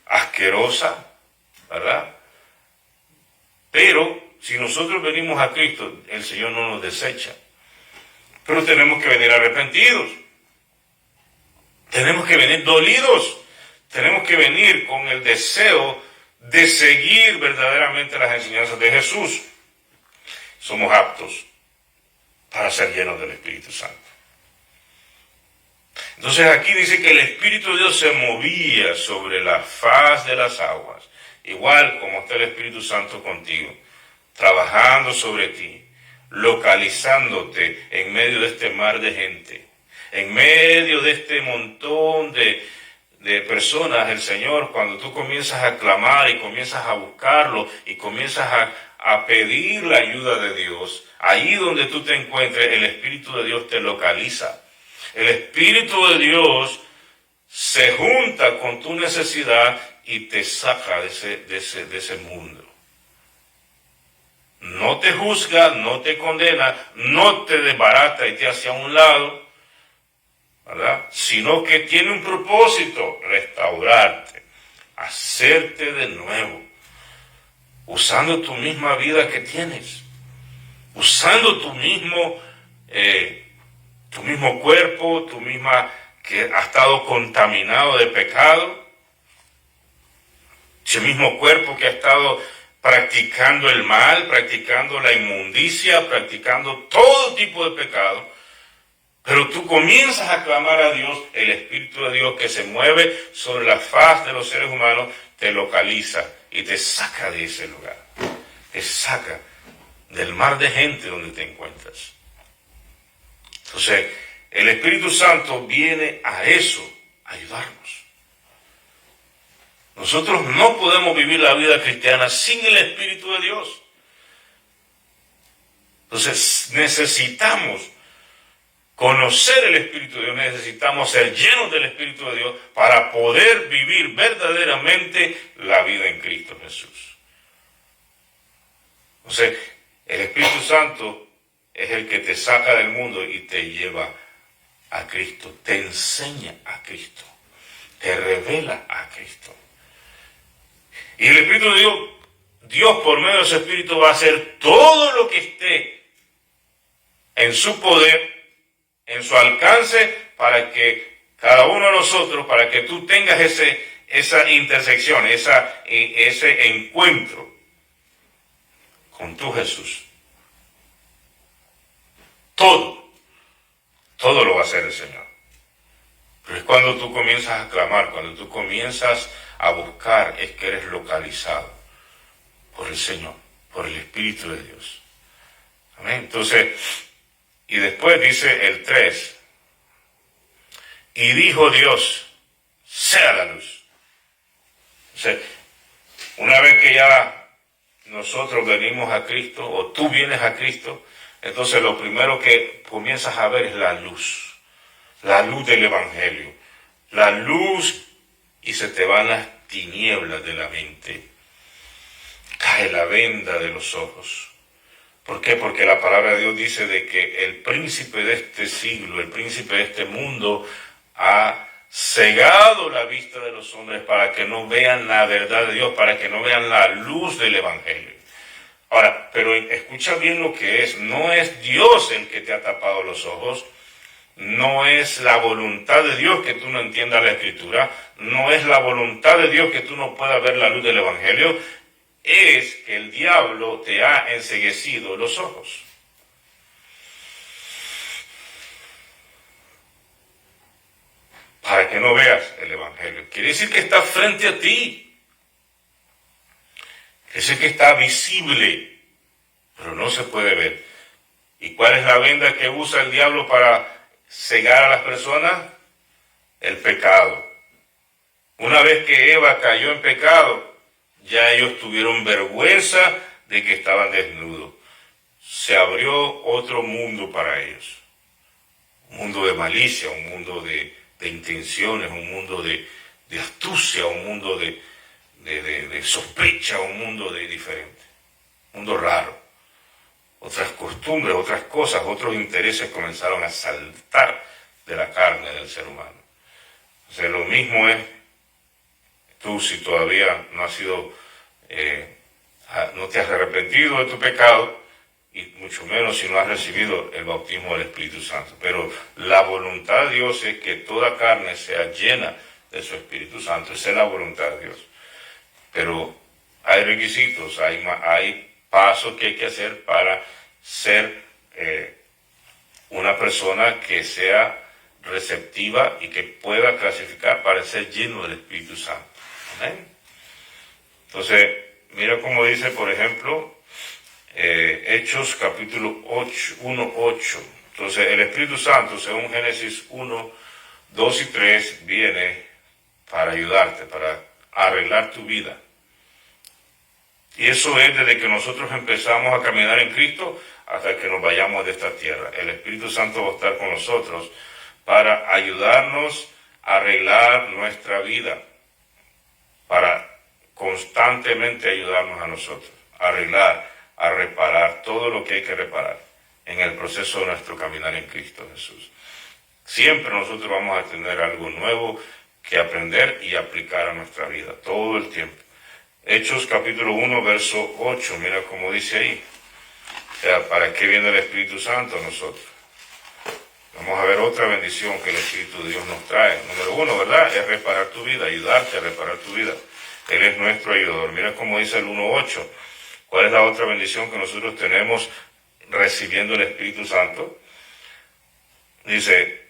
asquerosa, ¿verdad? Pero si nosotros venimos a Cristo, el Señor no nos desecha. Pero tenemos que venir arrepentidos. Tenemos que venir dolidos. Tenemos que venir con el deseo de seguir verdaderamente las enseñanzas de Jesús. Somos aptos para ser llenos del Espíritu Santo. Entonces aquí dice que el Espíritu de Dios se movía sobre la faz de las aguas, igual como está el Espíritu Santo contigo, trabajando sobre ti, localizándote en medio de este mar de gente, en medio de este montón de personas. El Señor, cuando tú comienzas a clamar y comienzas a buscarlo y comienzas a pedir la ayuda de Dios, ahí donde tú te encuentres, el Espíritu de Dios te localiza. El Espíritu de Dios se junta con tu necesidad y te saca de ese mundo. no te juzga, no te condena, no te desbarata y te hace a un lado, ¿verdad? Sino que tiene un propósito: restaurarte, hacerte de nuevo, usando tu misma vida que tienes, usando tu mismo cuerpo, tu misma, que ha estado contaminado de pecado, ese mismo cuerpo que ha estado practicando el mal, practicando la inmundicia, practicando todo tipo de pecado. Pero tú comienzas a clamar a Dios, el Espíritu de Dios que se mueve sobre la faz de los seres humanos te localiza y te saca de ese lugar, te saca del mar de gente donde te encuentras. Entonces, el Espíritu Santo viene a eso, a ayudarnos. Nosotros no podemos vivir la vida cristiana sin el Espíritu de Dios. Entonces, necesitamos conocer el Espíritu de Dios, necesitamos ser llenos del Espíritu de Dios para poder vivir verdaderamente la vida en Cristo Jesús. Entonces, el Espíritu Santo es el que te saca del mundo y te lleva a Cristo, te enseña a Cristo, te revela a Cristo. Y el Espíritu de Dios por medio de su Espíritu va a hacer todo lo que esté en su poder, en su alcance, para que cada uno de nosotros, para que tú tengas esa intersección, ese encuentro con tu Jesús. Todo lo va a hacer el Señor. Pero es cuando tú comienzas a clamar, cuando tú comienzas a buscar, es que eres localizado por el Señor, por el Espíritu de Dios. Amén. Entonces, y después dice el 3, y dijo Dios, sea la luz. Entonces, una vez que ya nosotros venimos a Cristo, o tú vienes a Cristo, entonces lo primero que comienzas a ver es la luz del Evangelio, la luz, y se te van las tinieblas de la mente, cae la venda de los ojos. ¿Por qué? Porque la palabra de Dios dice de que el príncipe de este siglo, el príncipe de este mundo, ha cegado la vista de los hombres para que no vean la verdad de Dios, para que no vean la luz del Evangelio. Ahora, pero escucha bien lo que es. No es Dios el que te ha tapado los ojos. No es la voluntad de Dios que tú no entiendas la Escritura. No es la voluntad de Dios que tú no puedas ver la luz del Evangelio. Es que el diablo te ha enceguecido los ojos. Para que no veas el Evangelio. Quiere decir que está frente a ti. Quiere decir que está visible, pero no se puede ver. ¿Y cuál es la venda que usa el diablo para cegar a las personas? El pecado. Una vez que Eva cayó en pecado, ya ellos tuvieron vergüenza de que estaban desnudos. Se abrió otro mundo para ellos. Un mundo de malicia, un mundo de intenciones, un mundo de astucia, un mundo de sospecha, un mundo diferente, un mundo raro. Otras costumbres, otras cosas, otros intereses comenzaron a saltar de la carne del ser humano. O sea, lo mismo es tú, si todavía no has sido, no te has arrepentido de tu pecado, y mucho menos si no has recibido el bautismo del Espíritu Santo. Pero la voluntad de Dios es que toda carne sea llena de su Espíritu Santo. Esa es la voluntad de Dios. Pero hay requisitos, hay pasos que hay que hacer para ser una persona que sea receptiva y que pueda clasificar para ser lleno del Espíritu Santo. ¿Amén? Entonces, mira cómo dice, por ejemplo, Hechos capítulo 1:8. Entonces, el Espíritu Santo, según Génesis 1, 2 y 3, viene para ayudarte, para arreglar tu vida. Y eso es desde que nosotros empezamos a caminar en Cristo hasta que nos vayamos de esta tierra. El Espíritu Santo va a estar con nosotros para ayudarnos a arreglar nuestra vida, para constantemente ayudarnos a nosotros, a arreglar, a reparar todo lo que hay que reparar en el proceso de nuestro caminar en Cristo Jesús. Siempre nosotros vamos a tener algo nuevo que aprender y aplicar a nuestra vida, todo el tiempo. Hechos capítulo 1, verso 8, mira cómo dice ahí. O sea, ¿para qué viene el Espíritu Santo a nosotros? Vamos a ver otra bendición que el Espíritu de Dios nos trae. Número 1, ¿verdad? Es reparar tu vida, ayudarte a reparar tu vida. Él es nuestro ayudador. Mira cómo dice el 1.8. ¿Cuál es la otra bendición que nosotros tenemos recibiendo el Espíritu Santo? Dice,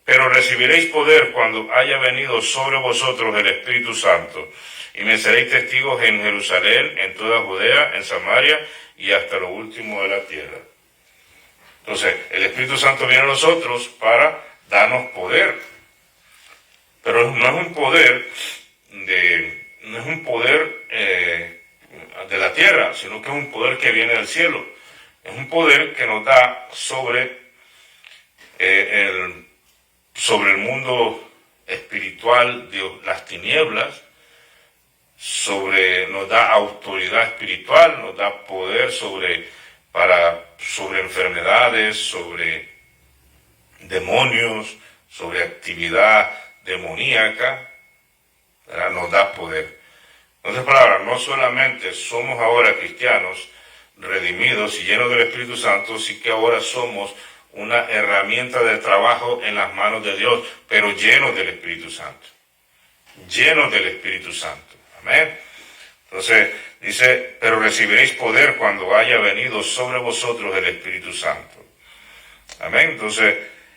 pero recibiréis poder cuando haya venido sobre vosotros el Espíritu Santo, y me seréis testigos en Jerusalén, en toda Judea, en Samaria y hasta lo último de la tierra. Entonces, el Espíritu Santo viene a nosotros para darnos poder, pero no es un poder de la tierra, sino que es un poder que viene del cielo. Es un poder que nos da sobre el mundo espiritual de las tinieblas, nos da autoridad espiritual, nos da poder sobre enfermedades, sobre demonios, sobre actividad demoníaca, ¿verdad? Nos da poder. En otras palabras, no solamente somos ahora cristianos redimidos y llenos del Espíritu Santo, sí que ahora somos una herramienta de trabajo en las manos de Dios, pero llenos del Espíritu Santo. Llenos del Espíritu Santo. Amén. Entonces dice, pero recibiréis poder cuando haya venido sobre vosotros el Espíritu Santo. Amén. Entonces,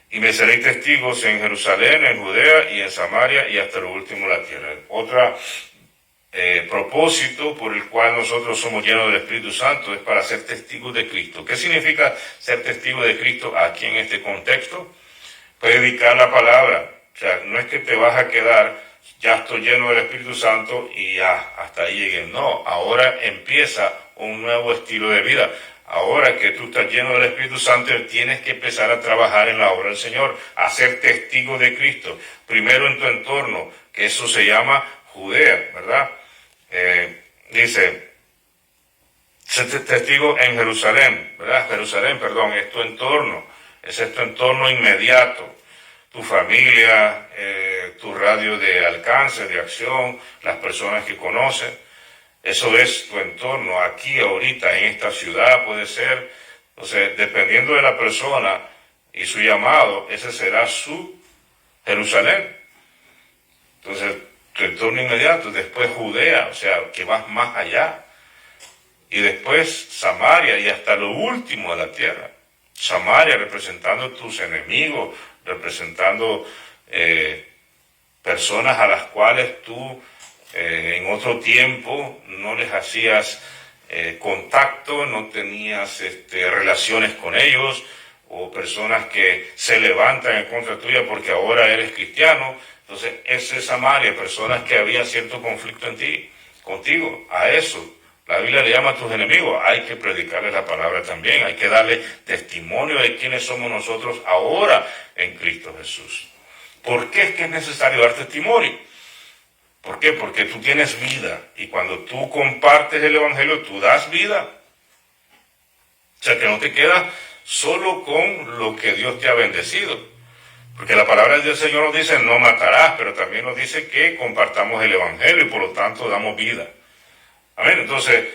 y me seréis testigos en Jerusalén, en Judea y en Samaria y hasta lo último de la tierra. Otro propósito por el cual nosotros somos llenos del Espíritu Santo es para ser testigos de Cristo. ¿Qué significa ser testigo de Cristo aquí en este contexto? Predicar la palabra. O sea, no es que te vas a quedar, ya estoy lleno del Espíritu Santo y ya, hasta ahí llegué. No, ahora empieza un nuevo estilo de vida. Ahora que tú estás lleno del Espíritu Santo, tienes que empezar a trabajar en la obra del Señor, a ser testigo de Cristo. Primero en tu entorno, que eso se llama Judea, ¿verdad? Dice, ser testigo en Jerusalén, ¿verdad? Jerusalén, perdón, es tu entorno, ese es tu entorno inmediato. Tu familia, tu radio de alcance, de acción, las personas que conocen. Eso es tu entorno, aquí, ahorita, en esta ciudad puede ser. Entonces, dependiendo de la persona y su llamado, ese será su Jerusalén. Entonces, tu entorno inmediato, después Judea, o sea, que vas más allá. Y después Samaria y hasta lo último de la tierra. Samaria representando tus enemigos, representando personas a las cuales tú en otro tiempo no les hacías contacto, no tenías relaciones con ellos, o personas que se levantan en contra tuya porque ahora eres cristiano. Entonces, esa es Samaria, personas que había cierto conflicto contigo, a eso. La Biblia le llama a tus enemigos. Hay que predicarles la palabra también. Hay que darle testimonio de quiénes somos nosotros ahora en Cristo Jesús. ¿Por qué es que es necesario dar testimonio? ¿Por qué? Porque tú tienes vida. Y cuando tú compartes el Evangelio, tú das vida. O sea, que no te quedas solo con lo que Dios te ha bendecido. Porque la palabra del Señor nos dice, no matarás, pero también nos dice que compartamos el Evangelio y por lo tanto damos vida. Amén. Entonces,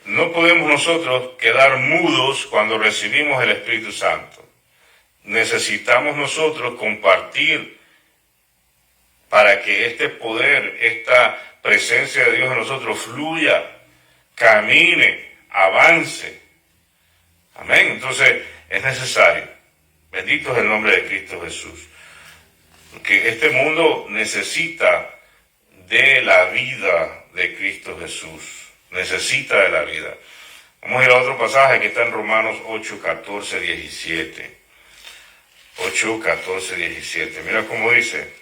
no podemos nosotros quedar mudos cuando recibimos el Espíritu Santo. Necesitamos nosotros compartir para que este poder, esta presencia de Dios en nosotros fluya, camine, avance. Amén. Entonces, es necesario. Bendito es el nombre de Cristo Jesús. Porque este mundo necesita de la vida de Cristo Jesús. Necesita de la vida. Vamos a ir a otro pasaje que está en Romanos 8, 14, 17. 8, 14, 17. Mira cómo dice.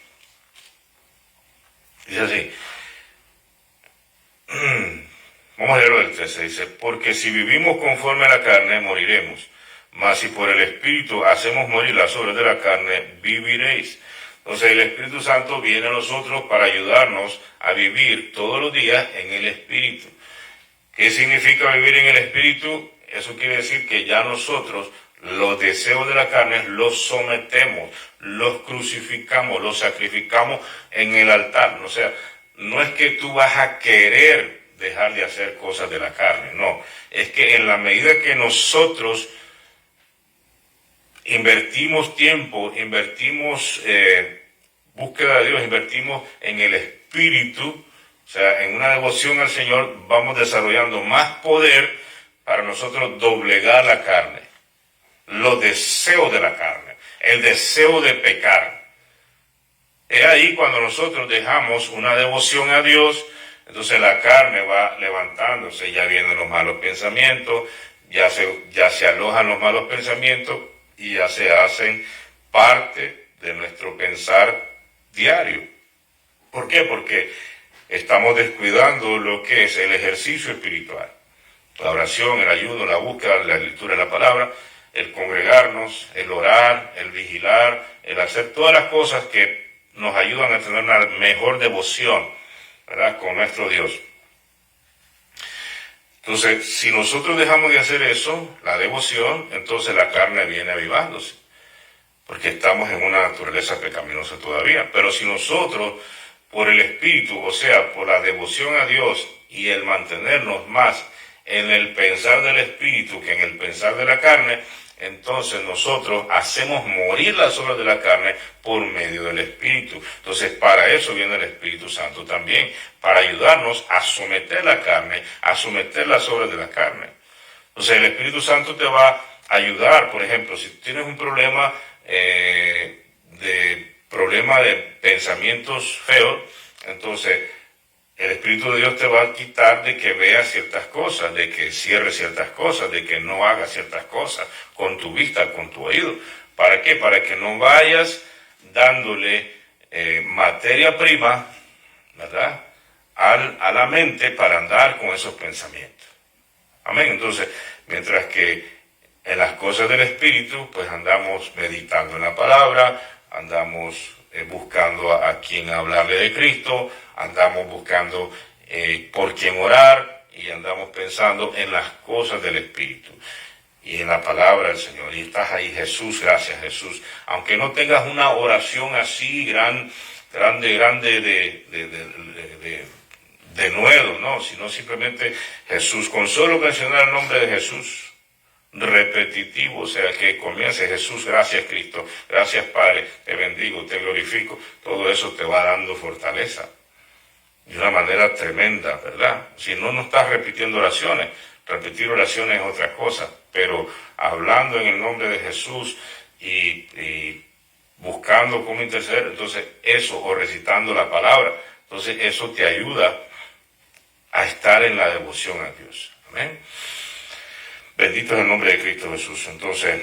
Dice así. Vamos a leerlo del 13. Dice, porque si vivimos conforme a la carne, moriremos. Mas si por el Espíritu hacemos morir las obras de la carne, viviréis. Entonces el Espíritu Santo viene a nosotros para ayudarnos a vivir todos los días en el Espíritu. ¿Qué significa vivir en el Espíritu? Eso quiere decir que ya nosotros los deseos de la carne los sometemos, los crucificamos, los sacrificamos en el altar. O sea, no es que tú vas a querer dejar de hacer cosas de la carne, no. Es que en la medida que nosotros invertimos tiempo, invertimos búsqueda de Dios, invertimos en el Espíritu, o sea, en una devoción al Señor, vamos desarrollando más poder para nosotros doblegar la carne, los deseos de la carne, el deseo de pecar. Es ahí cuando nosotros dejamos una devoción a Dios, entonces la carne va levantándose, ya vienen los malos pensamientos, ya se alojan los malos pensamientos y ya se hacen parte de nuestro pensar diario. ¿Por qué? Porque estamos descuidando lo que es el ejercicio espiritual. La oración, el ayuno, la búsqueda, la lectura de la palabra, el congregarnos, el orar, el vigilar, el hacer todas las cosas que nos ayudan a tener una mejor devoción, ¿verdad?, con nuestro Dios. Entonces, si nosotros dejamos de hacer eso, la devoción, entonces la carne viene avivándose, porque estamos en una naturaleza pecaminosa todavía. Pero si nosotros, por el Espíritu, o sea, por la devoción a Dios y el mantenernos más en el pensar del Espíritu que en el pensar de la carne, entonces nosotros hacemos morir las obras de la carne por medio del Espíritu. Entonces para eso viene el Espíritu Santo también, para ayudarnos a someter la carne, a someter las obras de la carne. Entonces el Espíritu Santo te va a ayudar, por ejemplo, si tienes un problema de pensamientos feos, entonces el Espíritu de Dios te va a quitar de que veas ciertas cosas, de que cierres ciertas cosas, de que no hagas ciertas cosas con tu vista, con tu oído. ¿Para qué? Para que no vayas dándole materia prima, ¿verdad?, a la mente para andar con esos pensamientos. Amén. Entonces, mientras que en las cosas del Espíritu, pues andamos meditando en la palabra, andamos buscando a quien hablarle de Cristo, andamos buscando por quién orar y andamos pensando en las cosas del Espíritu y en la palabra del Señor. Y estás ahí, Jesús, gracias Jesús. Aunque no tengas una oración así grande de nuevo, no, sino simplemente Jesús, con solo mencionar el nombre de Jesús, repetitivo, o sea, que comience Jesús, gracias Cristo, gracias Padre, te bendigo, te glorifico, todo eso te va dando fortaleza de una manera tremenda, ¿verdad? Si no, no estás repitiendo oraciones, repetir oraciones es otra cosa, pero hablando en el nombre de Jesús y buscando cómo interceder, entonces eso, o recitando la palabra, entonces eso te ayuda a estar en la devoción a Dios. Amén. Bendito es el nombre de Cristo Jesús. Entonces,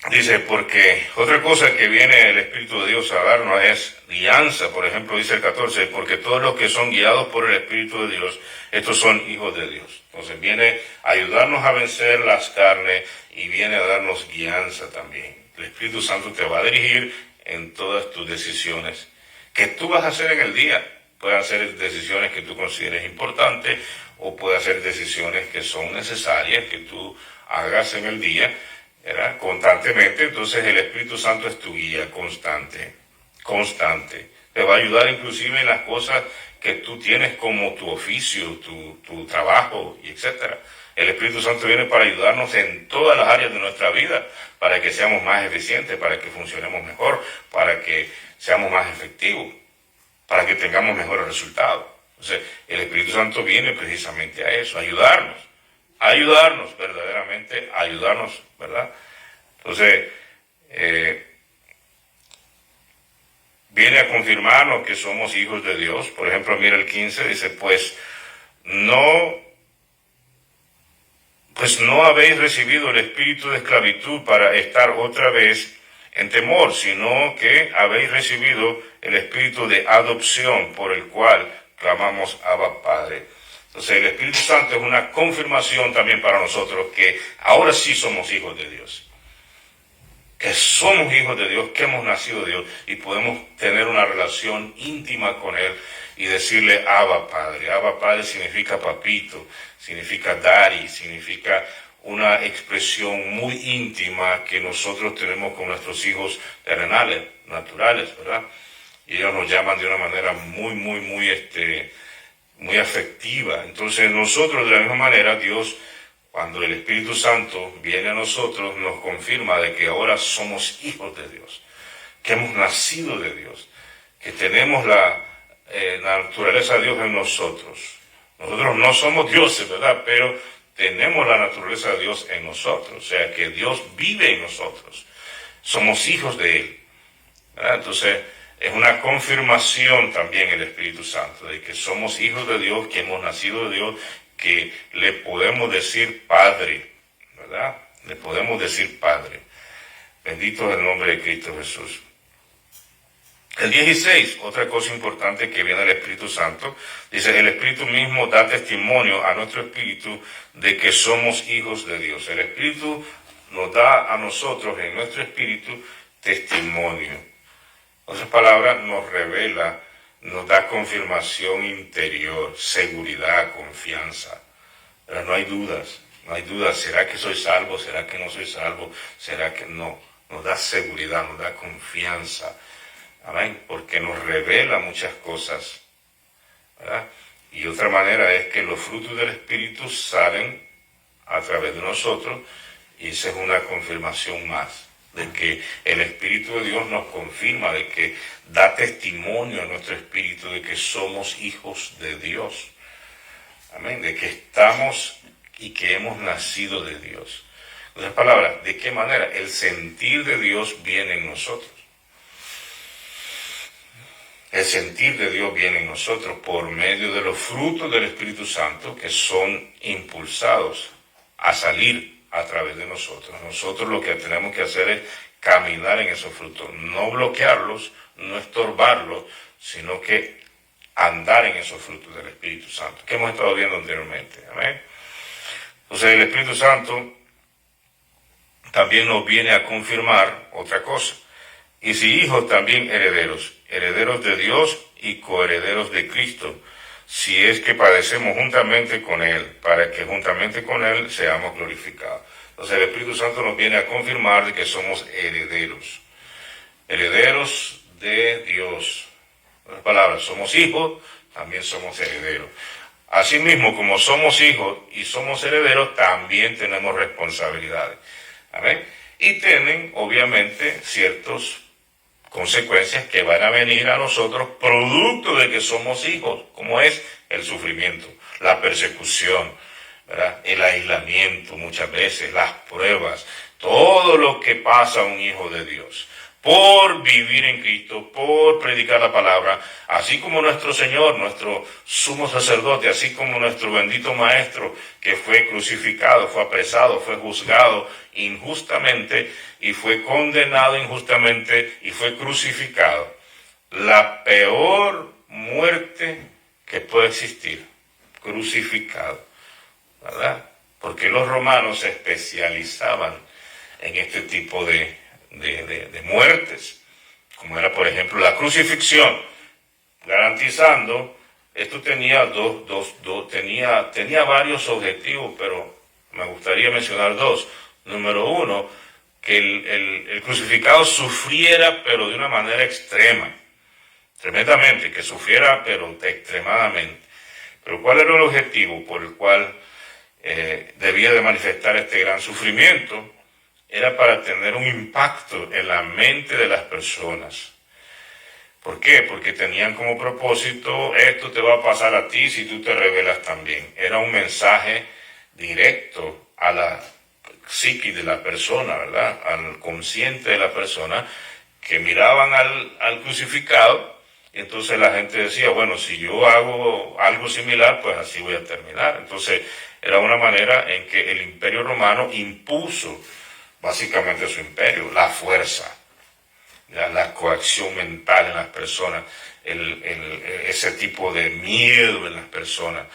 dice, porque otra cosa que viene el Espíritu de Dios a darnos es guianza. Por ejemplo, dice el 14, porque todos los que son guiados por el Espíritu de Dios, estos son hijos de Dios. Entonces viene a ayudarnos a vencer las carnes y viene a darnos guianza también. El Espíritu Santo te va a dirigir en todas tus decisiones que tú vas a hacer en el día. Pueden ser decisiones que tú consideres importantes o puede hacer decisiones que son necesarias que tú hagas en el día, ¿verdad?, constantemente. Entonces el Espíritu Santo es tu guía constante. Te va a ayudar inclusive en las cosas que tú tienes como tu oficio, tu trabajo, y etcétera. El Espíritu Santo viene para ayudarnos en todas las áreas de nuestra vida, para que seamos más eficientes, para que funcionemos mejor, para que seamos más efectivos, para que tengamos mejores resultados. Entonces, el Espíritu Santo viene precisamente a eso, a ayudarnos verdaderamente, a ayudarnos, ¿verdad? Entonces, viene a confirmarnos que somos hijos de Dios. Por ejemplo, mira el 15, dice, pues no habéis recibido el espíritu de esclavitud para estar otra vez en temor, sino que habéis recibido el espíritu de adopción por el cual clamamos Abba Padre. Entonces el Espíritu Santo es una confirmación también para nosotros que ahora sí somos hijos de Dios. que somos hijos de Dios, que hemos nacido de Dios y podemos tener una relación íntima con Él y decirle Abba Padre. Abba Padre significa papito, significa daddy, significa una expresión muy íntima que nosotros tenemos con nuestros hijos terrenales, naturales, ¿verdad? Y ellos nos llaman de una manera muy afectiva. Entonces nosotros de la misma manera, Dios, cuando el Espíritu Santo viene a nosotros, nos confirma de que ahora somos hijos de Dios, que hemos nacido de Dios, que tenemos la naturaleza de Dios en nosotros. Nosotros no somos dioses, ¿verdad? Pero tenemos la naturaleza de Dios en nosotros, o sea que Dios vive en nosotros. Somos hijos de Él, ¿verdad? Entonces es una confirmación también el Espíritu Santo de que somos hijos de Dios, que hemos nacido de Dios, que le podemos decir Padre, ¿verdad? Le podemos decir Padre. Bendito es el nombre de Cristo Jesús. El 16, otra cosa importante que viene del Espíritu Santo, dice, el Espíritu mismo da testimonio a nuestro espíritu de que somos hijos de Dios. El Espíritu nos da a nosotros, en nuestro espíritu, testimonio. En otras palabras, nos revela, nos da confirmación interior, seguridad, confianza. Pero no hay dudas, no hay dudas. ¿Será que soy salvo? ¿Será que no soy salvo? ¿Será que no? Nos da seguridad, nos da confianza. Amén, porque nos revela muchas cosas, ¿verdad? Y otra manera es que los frutos del Espíritu salen a través de nosotros y esa es una confirmación más de que el Espíritu de Dios nos confirma, de que da testimonio a nuestro espíritu de que somos hijos de Dios. Amén, de que estamos y que hemos nacido de Dios. En otras palabras, ¿de qué manera? El sentir de Dios viene en nosotros. El sentir de Dios viene en nosotros por medio de los frutos del Espíritu Santo que son impulsados a salir a través de nosotros. Nosotros lo que tenemos que hacer es caminar en esos frutos, no bloquearlos, no estorbarlos, sino que andar en esos frutos del Espíritu Santo, que hemos estado viendo anteriormente. Amén. Entonces el Espíritu Santo también nos viene a confirmar otra cosa. Y si hijos, también herederos, herederos de Dios y coherederos de Cristo, si es que padecemos juntamente con Él, para que juntamente con Él seamos glorificados. Entonces el Espíritu Santo nos viene a confirmar de que somos herederos, herederos de Dios. En otras palabras, somos hijos, también somos herederos. Asimismo, como somos hijos y somos herederos, también tenemos responsabilidades. Amén. Y tienen, obviamente, ciertas consecuencias que van a venir a nosotros producto de que somos hijos, como es el sufrimiento, la persecución, ¿verdad? El aislamiento muchas veces, las pruebas, todo lo que pasa a un hijo de Dios por vivir en Cristo, por predicar la palabra, así como nuestro Señor, nuestro sumo sacerdote, así como nuestro bendito Maestro, que fue crucificado, fue apresado, fue juzgado injustamente y fue condenado injustamente y fue crucificado. La peor muerte que puede existir, crucificado, ¿verdad? Porque los romanos se especializaban en este tipo de muertes, como era por ejemplo la crucifixión, garantizando, esto tenía tenía varios objetivos, pero me gustaría mencionar dos. Número uno, que el crucificado sufriera, pero de una manera extrema, tremendamente, que sufriera, pero extremadamente. Pero ¿cuál era el objetivo por el cual debía de manifestar este gran sufrimiento? Era para tener un impacto en la mente de las personas. ¿Por qué? Porque tenían como propósito, esto te va a pasar a ti si tú te rebelas también. Era un mensaje directo a la psiquis de la persona, ¿verdad? Al consciente de la persona, que miraban al crucificado, y entonces la gente decía, bueno, si yo hago algo similar, pues así voy a terminar. Entonces era una manera en que el Imperio Romano impuso básicamente su imperio, la fuerza, la coacción mental en las personas, ese tipo de miedo en las personas,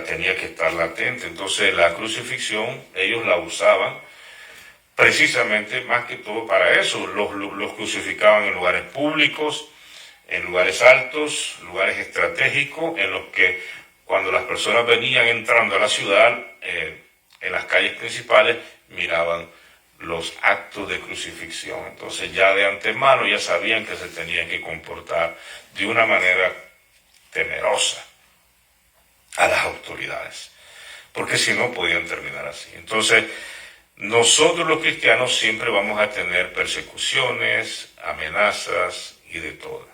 tenía que estar latente. Entonces la crucifixión ellos la usaban precisamente más que todo para eso. Los crucificaban en lugares públicos, en lugares altos, lugares estratégicos, en los que cuando las personas venían entrando a la ciudad, en las calles principales, miraban los actos de crucifixión. Entonces ya de antemano ya sabían que se tenían que comportar de una manera temerosa a las autoridades, porque si no podían terminar así. Entonces, nosotros los cristianos siempre vamos a tener persecuciones, amenazas y de todo,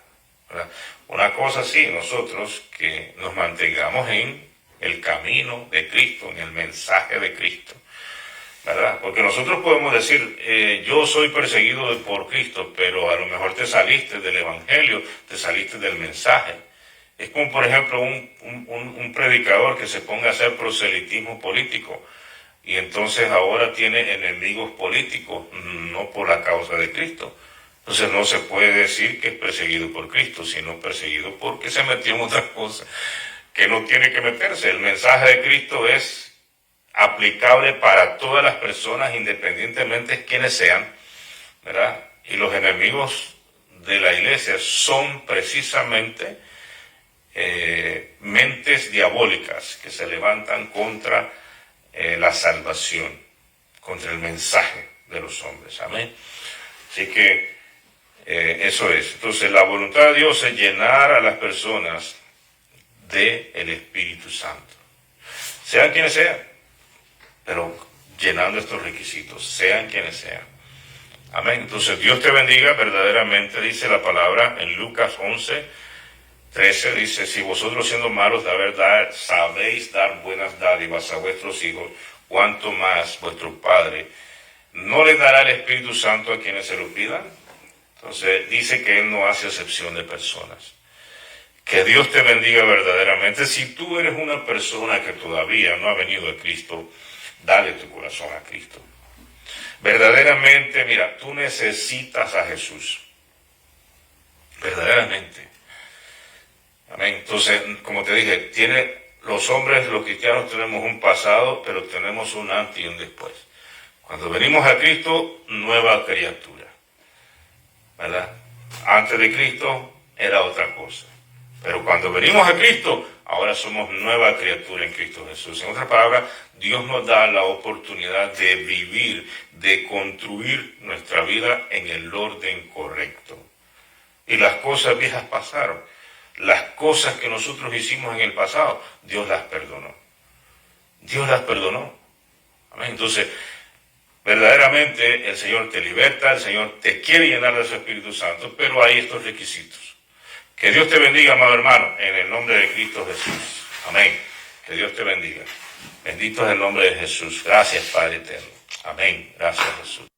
¿verdad? Una cosa sí, nosotros que nos mantengamos en el camino de Cristo, en el mensaje de Cristo, ¿verdad? Porque nosotros podemos decir, yo soy perseguido por Cristo, pero a lo mejor te saliste del Evangelio, te saliste del mensaje. Es como, por ejemplo, un predicador que se ponga a hacer proselitismo político y entonces ahora tiene enemigos políticos, no por la causa de Cristo. Entonces no se puede decir que es perseguido por Cristo, sino perseguido porque se metió en otras cosas que no tiene que meterse. El mensaje de Cristo es aplicable para todas las personas, independientemente de quienes sean, ¿verdad? Y los enemigos de la iglesia son precisamente mentes diabólicas que se levantan contra la salvación, contra el mensaje de los hombres. Amén. Así que eso es. Entonces la voluntad de Dios es llenar a las personas del Espíritu Santo, sean quienes sean, pero llenando estos requisitos, sean quienes sean. Amén. Entonces Dios te bendiga verdaderamente, dice la palabra en Lucas 11:13, dice, si vosotros siendo malos sabéis dar buenas dádivas a vuestros hijos, cuánto más vuestro Padre no le dará el Espíritu Santo a quienes se lo pidan. Entonces dice que Él no hace excepción de personas. Que Dios te bendiga verdaderamente. Si tú eres una persona que todavía no ha venido a Cristo, dale tu corazón a Cristo. Verdaderamente, mira, tú necesitas a Jesús. Verdaderamente. Amén. Entonces, como te dije, los hombres, los cristianos tenemos un pasado, pero tenemos un antes y un después. Cuando venimos a Cristo, nueva criatura, ¿verdad? Antes de Cristo era otra cosa. Pero cuando venimos a Cristo, ahora somos nueva criatura en Cristo Jesús. En otras palabras, Dios nos da la oportunidad de vivir, de construir nuestra vida en el orden correcto. Y las cosas viejas pasaron. Las cosas que nosotros hicimos en el pasado, Dios las perdonó. Dios las perdonó. Amén. Entonces, verdaderamente el Señor te liberta, el Señor te quiere llenar de su Espíritu Santo, pero hay estos requisitos. Que Dios te bendiga, amado hermano, en el nombre de Cristo Jesús. Amén. Que Dios te bendiga. Bendito es el nombre de Jesús. Gracias, Padre eterno. Amén. Gracias, Jesús.